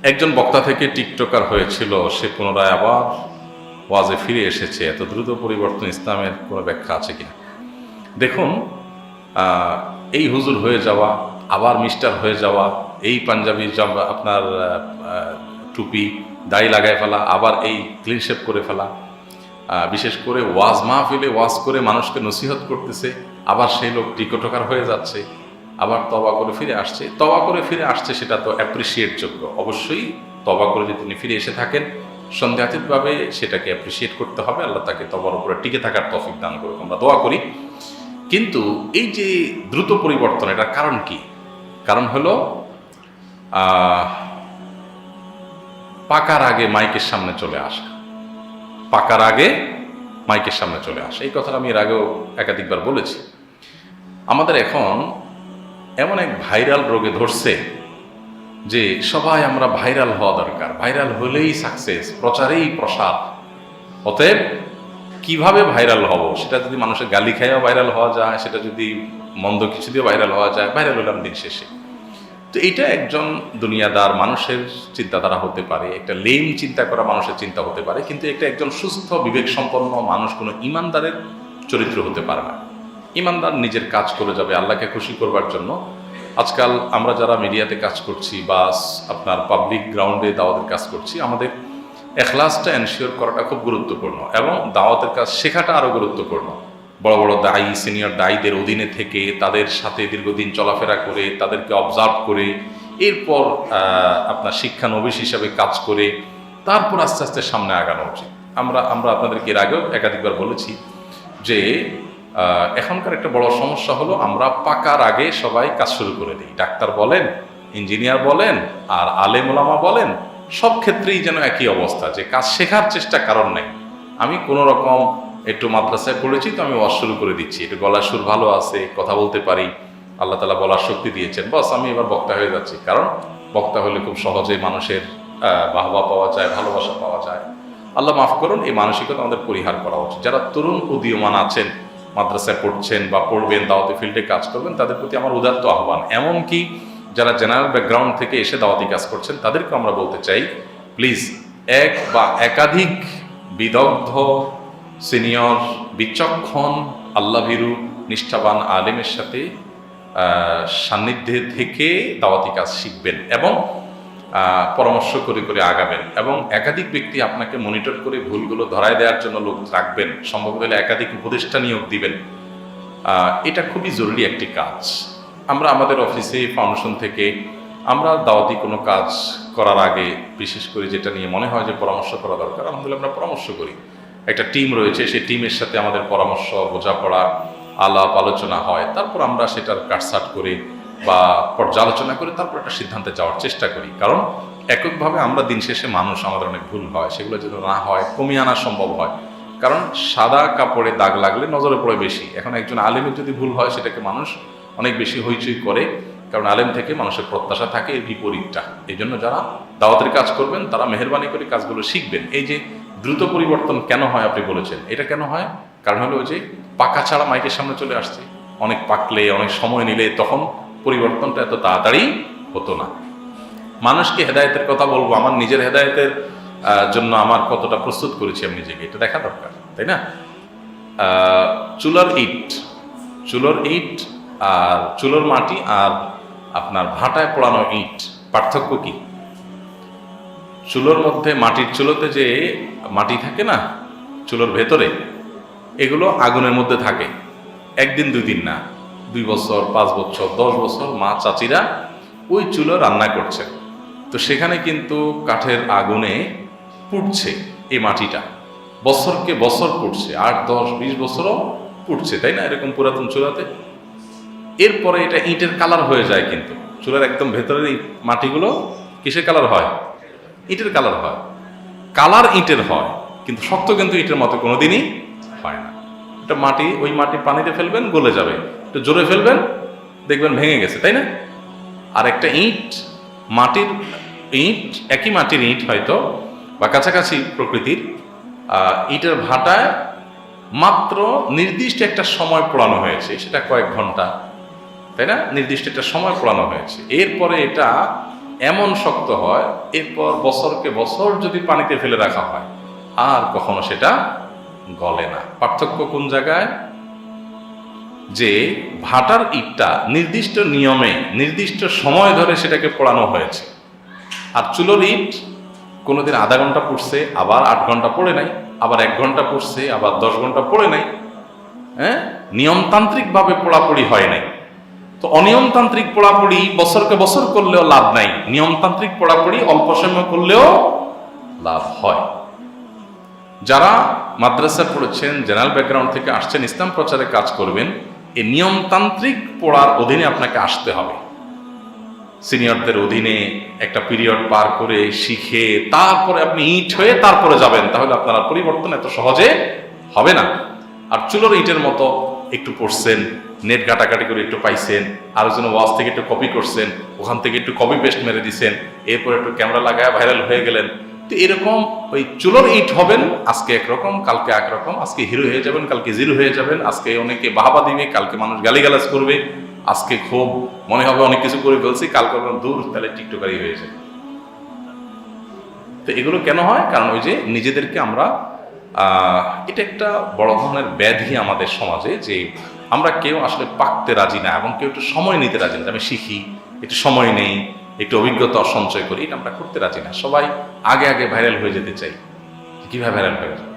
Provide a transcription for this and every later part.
একজন বক্তা থেকে টিকটকার হয়েছিল, সে পুনরায় আবার ওয়াজে ফিরে এসেছে। এত দ্রুত পরিবর্তন ইসলামের কোনো ব্যাখ্যা আছে কিনা? দেখুন, এই হুজুর হয়ে যাওয়া, আবার মিস্টার হয়ে যাওয়া, এই পাঞ্জাবি আপনার টুপি দাড়ি লাগায় ফেলা, আবার এই ক্লিন শেভ করে ফেলা, বিশেষ করে ওয়াজ মাহফিলে ওয়াজ করে মানুষকে নসিহত করতেছে, আবার সেই লোক টিকটকার হয়ে যাচ্ছে, আবার তওবা করে ফিরে আসছে। তওবা করে ফিরে আসছে, সেটা তো অ্যাপ্রিসিয়েট যোগ্য। অবশ্যই তওবা করে যদি তিনি ফিরে এসে থাকেন, সন্দেহাতীতভাবে সেটাকে অ্যাপ্রিসিয়েট করতে হবে। আল্লাহ তাকে তওবার উপরে টিকে থাকার তৌফিক দান করুক, আমরা দোয়া করি। কিন্তু এই যে দ্রুত পরিবর্তন, এটার কারণ কি? কারণ হলো পাকার আগে মাইকের সামনে চলে আসা। পাকার আগে মাইকের সামনে চলে আসা, এই কথাটা আমি এর আগেও একাধিকবার বলেছি। আমাদের এখন এমন এক ভাইরাল রোগে ধরছে যে সবাই আমরা ভাইরাল হওয়া দরকার, ভাইরাল হলেই সাকসেস, প্রচারেই প্রসার। অতএব কিভাবে ভাইরাল হব, সেটা যদি মানুষের গালি খাইয়া ভাইরাল হওয়া যায়, সেটা যদি মন্দ কিছু দিয়ে ভাইরাল হওয়া যায়, ভাইরাল হলাম দিন শেষে। তো এইটা একজন দুনিয়াদার মানুষের চিন্তাধারা হতে পারে, একটা লেম চিন্তা করা মানুষের চিন্তা হতে পারে, কিন্তু এটা একজন সুস্থ বিবেক সম্পন্ন মানুষ, কোনো ইমানদারের চরিত্র হতে পারে না। ইমানদার নিজের কাজ করে যাবে আল্লাহকে খুশি করবার জন্য। আজকাল আমরা যারা মিডিয়াতে কাজ করছি বা আপনার পাবলিক গ্রাউন্ডে দাওয়াতের কাজ করছি, আমাদের এখলাসটা এনশিওর করাটা খুব গুরুত্বপূর্ণ, এবং দাওয়াতের কাজ শেখাটা আরও গুরুত্বপূর্ণ। বড় বড় দায়ী, সিনিয়র দায়ীদের অধীনে থেকে তাদের সাথে দীর্ঘদিন চলাফেরা করে, তাদেরকে অবজার্ভ করে, এরপর আপনার শিক্ষানবিশ হিসাবে কাজ করে তারপর আস্তে আস্তে সামনে আগানো উচিত। আমরা আপনাদেরকে এর আগেও একাধিকবার বলেছি যে এখনকার একটা বড় সমস্যা হলো, আমরা পাকার আগে সবাই কাজ শুরু করে দিই। ডাক্তার বলেন, ইঞ্জিনিয়ার বলেন, আর আলেম ওলামা বলেন, সব ক্ষেত্রেই যেন একই অবস্থা, যে কাজ শেখার চেষ্টা কারণ নেই। আমি কোনো রকম একটু মাদ্রাসায় পড়েছি তো আমি ওয়াজ শুরু করে দিচ্ছি, একটু গলার সুর ভালো আছে, কথা বলতে পারি, আল্লাহ তাআলা বলার শক্তি দিয়েছেন, বস আমি এবার বক্তা হয়ে যাচ্ছি। কারণ বক্তা হলে খুব সহজে মানুষের বাহবা পাওয়া যায়, ভালোবাসা পাওয়া যায়। আল্লাহ মাফ করুন, এই মানসিকতা আমাদের পরিহার করা উচিত। যারা তরুণ উদীয়মান আছেন, মাদ্রাসায় পড়ছেন বা পড়বেন, দাওয়াতি ফিল্ডে কাজ করবেন, তাদের প্রতি আমার উদাত্ত আহ্বান। এমনকি যারা জেনারেল ব্যাকগ্রাউন্ড থেকে এসে দাওয়াতি কাজ করছেন, তাদেরকে আমরা বলতে চাই, প্লিজ এক বা একাধিক বিদগ্ধ, সিনিয়র, বিচক্ষণ, আল্লাহভীরু, নিষ্ঠাবান আলেমের সাথে সান্নিধ্যে থেকে দাওয়াতি কাজ শিখবেন এবং পরামর্শ করে করে আগাবেন, এবং একাধিক ব্যক্তি আপনাকে মনিটর করে ভুলগুলো ধরায় দেওয়ার জন্য লোক রাখবেন, সম্ভব হলে একাধিক উপদেষ্টা নিয়োগ দিবেন। এটা খুবই জরুরি একটি কাজ। আমরা আমাদের অফিসে ফাউন্ডেশন থেকে আমরা দাওয়াতি কোনো কাজ করার আগে বিশেষ করে যেটা নিয়ে মনে হয় যে পরামর্শ করা দরকার, আলহামদুলিল্লাহ আমরা পরামর্শ করি। একটা টিম রয়েছে, সেই টিমের সাথে আমাদের পরামর্শ, বোঝাপড়া, আলাপ আলোচনা হয়, তারপর আমরা সেটার কাটছাট করে বা পর্যালোচনা করে তারপর একটা সিদ্ধান্তে যাওয়ার চেষ্টা করি। কারণ এককভাবে আমরা দিন শেষে মানুষ, আমাদের অনেক ভুল হয়, সেগুলো যেন না হয় কমিয়ে আনা সম্ভব হয়। কারণ সাদা কাপড়ে দাগ লাগলে নজরে পড়ে বেশি। এখন একজন আলেমের যদি ভুল হয়, সেটাকে মানুষ অনেক বেশি হইচই করে, কারণ আলেম থেকে মানুষের প্রত্যাশা থাকে এর বিপরীতটা। এই জন্য যারা দাওয়াতের কাজ করবেন, তারা মেহেরবানি করে কাজগুলো শিখবেন। এই যে দ্রুত পরিবর্তন কেন হয় আপনি বলেছেন, এটা কেন হয়? কারণ হলো যে পাকা ছাড়া মাইকের সামনে চলে আসছে। অনেক পাকলে, অনেক সময় নিলে তখন পরিবর্তনটা এত তাড়াতাড়ি হতো না। মানুষকে হেদায়েতের কথা বলবো, আমার নিজের হেদায়েতের জন্য আমার কতটা প্রস্তুত করেছি আমি নিজেকে, এটা দেখা দরকার, তাই না? চুলার ইট আর চুলোর মাটি আর আপনার ভাটায় পোড়ানো ইট, পার্থক্য কি? চুলোর মধ্যে, মাটির চুলোতে যে মাটি থাকে না চুলোর ভেতরে, এগুলো আগুনের মধ্যে থাকে একদিন দুই দিন না, 2 বছর, 5 বছর, 10 বছর মা চাচিরা ওই চুলো রান্না করছে। তো সেখানে কিন্তু কাঠের আগুনে পুড়ছে এই মাটিটা, বছরকে বছর পুড়ছে, 8, 10, 20 বছরও পুড়ছে, তাই না? এরকম পুরাতন চুলাতে। এরপরে এটা ইটের কালার হয়ে যায়, কিন্তু চুলার একদম ভেতরের এই মাটিগুলো কিসের কালার হয়? ইটের কালার হয়। কালার ইটের হয়, কিন্তু শক্ত কিন্তু ইটের মতো কোনোদিনই হয় না। এটা মাটি, ওই মাটি পানিতে ফেলবেন গলে যাবে, একটু জোরে ফেলবেন দেখবেন ভেঙে গেছে, তাই না? আর একটা ইট, মাটির ইট, একই মাটির ইট হয়তো বা কাছাকাছি প্রকৃতির, ইটের ভাটায় মাত্র নির্দিষ্ট একটা সময় পোড়ানো হয়েছে, সেটা কয়েক ঘন্টা, তাই না? নির্দিষ্ট একটা সময় পোড়ানো হয়েছে। এরপরে এটা এমন শক্ত হয়, এরপর বছরকে বছর যদি পানিতে ফেলে রাখা হয় আর কখনো সেটা গলে না। পার্থক্য কোন জায়গায়? যে ভাটার ইটটা নির্দিষ্ট নিয়মে নির্দিষ্ট সময় ধরে সেটাকে পোড়ানো হয়েছে, আর চুলোর ইট কোনোদিন আধা ঘন্টা পুড়ছে, আবার 8 ঘন্টা পড়ে নাই, আবার 1 ঘন্টা পুড়ছে, আবার 10 ঘন্টা পড়ে নাই। হ্যাঁ, নিয়মতান্ত্রিকভাবে পোড়াপড়ি হয় নাই। তো অনিয়মতান্ত্রিক পোড়াপড়ি বছরকে বছর করলেও লাভ নাই, নিয়মতান্ত্রিক পোড়াপড়ি অল্প সময় করলেও লাভ হয়। যারা মাদ্রাসা পড়েছেন, জেনারেল ব্যাকগ্রাউন্ড থেকে আসছেন, ইসলাম প্রচারে কাজ করবেন, এই নিয়মতান্ত্রিক পড়ার অধীনে আপনাকে আসতে হবে। সিনিয়রদের অধীনে একটা পিরিয়ড পার করে শিখে তারপরে আপনি ইট হয়ে তারপরে যাবেন, তাহলে আপনার পরিবর্তন এত সহজে হবে না। আর চুলোর ইটের মতো একটু পড়ছেন, নেট ঘাটাঘাটি করে একটু পাইছেন, আরেকজন ওয়াজ থেকে একটু কপি করছেন, ওখান থেকে একটু কপি পেস্ট মেরে দিছেন, এরপর একটু ক্যামেরা লাগায় ভাইরাল হয়ে গেলেন। তো এরকম ওই চুলোর ইট হবেন, আজকে একরকম কালকে একরকম, আজকে হিরো হয়ে যাবেন কালকে জিরো হয়ে যাবেন, আজকে অনেকে বাহাবা দিবে কালকে মানুষ গালিগালাজ করবে, আজকে খুব মনে হবে অনেক কিছু করে ফেলছি, কালকে দূর তাহলে টিকটকারি হয়ে যায়। তো এগুলো কেন হয়? কারণ ওই যে নিজেদেরকে আমরা এটা একটা বড় ধরনের ব্যাধি আমাদের সমাজে, যে আমরা কেউ আসলে পাকতে রাজি না এবং কেউ একটু সময় নিতে রাজি না। আমি শিখি, একটু সময় নেই, একটু অভিজ্ঞতা সঞ্চয় করি, এটা আমরা করতে রাজি না। সবাই আগে আগে ভাইরাল হয়ে যেতে চাই। কিভাবে ভাইরাল হয়ে যাবে?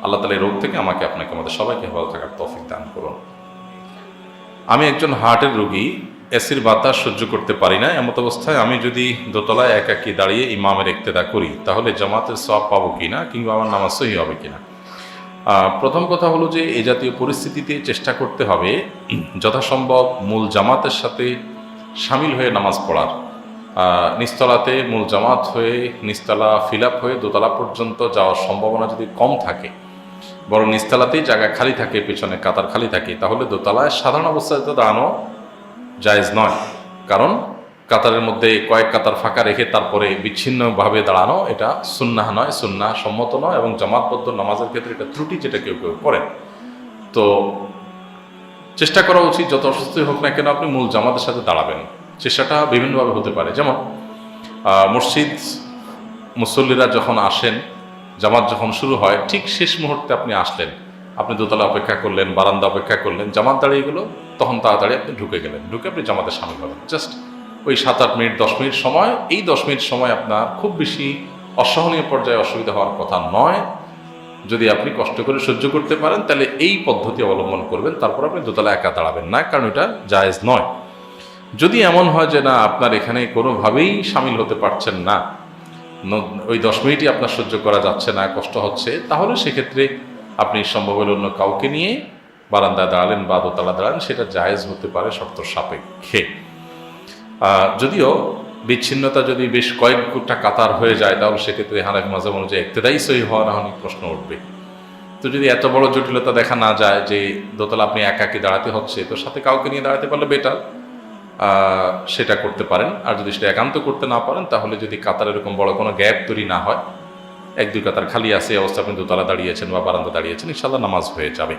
আল্লাহ তাআলা এই রোগ থেকে আমাকে আপনাকে আমাদের সবাইকে ভালো থাকার তৌফিক দান করুন। আমি একজন হার্টের রোগী, এসির বাতাস সহ্য করতে পারি না। এমত অবস্থায় আমি যদি দোতলায় একাকী দাঁড়িয়ে ইমামের ইক্তেদা করি তাহলে জামাতের সওয়াব পাবো কিনা, কিংবা আমার নামাজ সহি হবে কিনা? প্রথম কথা হলো যে এই জাতীয় পরিস্থিতিতে চেষ্টা করতে হবে যথাসম্ভব মূল জামাতের সাথে সামিল হয়ে নামাজ পড়ার। নিচতলাতে মূল জামাত হয়ে নিচতলা ফিল আপ হয়ে দোতলা পর্যন্ত যাওয়ার সম্ভাবনা যদি কম থাকে, বরং নিচতলাতেই জায়গা খালি থাকে, পেছনে কাতার খালি থাকে, তাহলে দোতলায় সাধারণ অবস্থায় তো দাঁড়ানো জায়েজ নয়। কারণ কাতারের মধ্যে কয়েক কাতার ফাঁকা রেখে তারপরে বিচ্ছিন্নভাবে দাঁড়ানো এটা সুন্নাহ নয়, সুন্নাহ সম্মত নয়, এবং জামাতবদ্ধ নামাজের ক্ষেত্রে এটা ত্রুটি, যেটা কেউ কেউ করেন। তো চেষ্টা করা উচিত যত অসুস্থই হোক না কেন আপনি মূল জামাতের সাথে দাঁড়াবেন। চেষ্টাটা বিভিন্নভাবে হতে পারে, যেমন মসজিদ মুসল্লিরা যখন আসেন, জামাত যখন শুরু হয় ঠিক শেষ মুহূর্তে আপনি আসলেন, আপনি দোতলা অপেক্ষা করলেন, বারান্দা অপেক্ষা করলেন, জামাত দাঁড়িয়ে গেল, তখন তাড়াতাড়ি আপনি ঢুকে গেলেন, ঢুকে আপনি জামাতে সামিল হলেন। জাস্ট ওই 7-8 মিনিট 10 মিনিট সময়, এই 10 মিনিট সময় আপনার খুব বেশি অসহনীয় পর্যায়ে অসুবিধা হওয়ার কথা নয়। যদি আপনি কষ্ট করে সহ্য করতে পারেন তাহলে এই পদ্ধতি অবলম্বন করবেন, তারপর আপনি দোতলা একা দাঁড়াবেন না, কারণ এটা জায়েজ নয়। যদি এমন হয় যে না আপনার এখানে কোনোভাবেই সামিল হতে পারছেন না, ওই 10 মিনিটই আপনার সহ্য করা যাচ্ছে না, কষ্ট হচ্ছে, তাহলে সেক্ষেত্রে আপনি সম্ভব হলে অন্য কাউকে নিয়ে বারান্দায় দাঁড়ালেন বা দোতলা দাঁড়ালেন, সেটা জায়েজ হতে পারে শর্ত সাপেক্ষে। যদিও বিচ্ছিন্নতা যদি বেশ কয়েকটা কাতার হয়ে যায় তাহলে সেক্ষেত্রে হানাফি মাযহাব অনুযায়ী ইক্তেদাই সহি হওয়া না হওয়া প্রশ্ন উঠবে। তো যদি এত বড় জটিলতা দেখা না যায় যে দোতলা আপনি একাকি দাঁড়াতে হচ্ছে, তো সাথে কাউকে নিয়ে দাঁড়াতে পারলে বেটার, সেটা করতে পারেন। আর যদি সেটা একান্ত করতে না পারেন তাহলে যদি কাতার এরকম বড় কোনো গ্যাপ তৈরি না হয়, 1-2 কাতার খালি আছে, অবস্থা আপনি দোতলা দাঁড়িয়েছেন বা বারান্দা দাঁড়িয়েছেন, ইনশাআল্লাহ নামাজ হয়ে যাবে।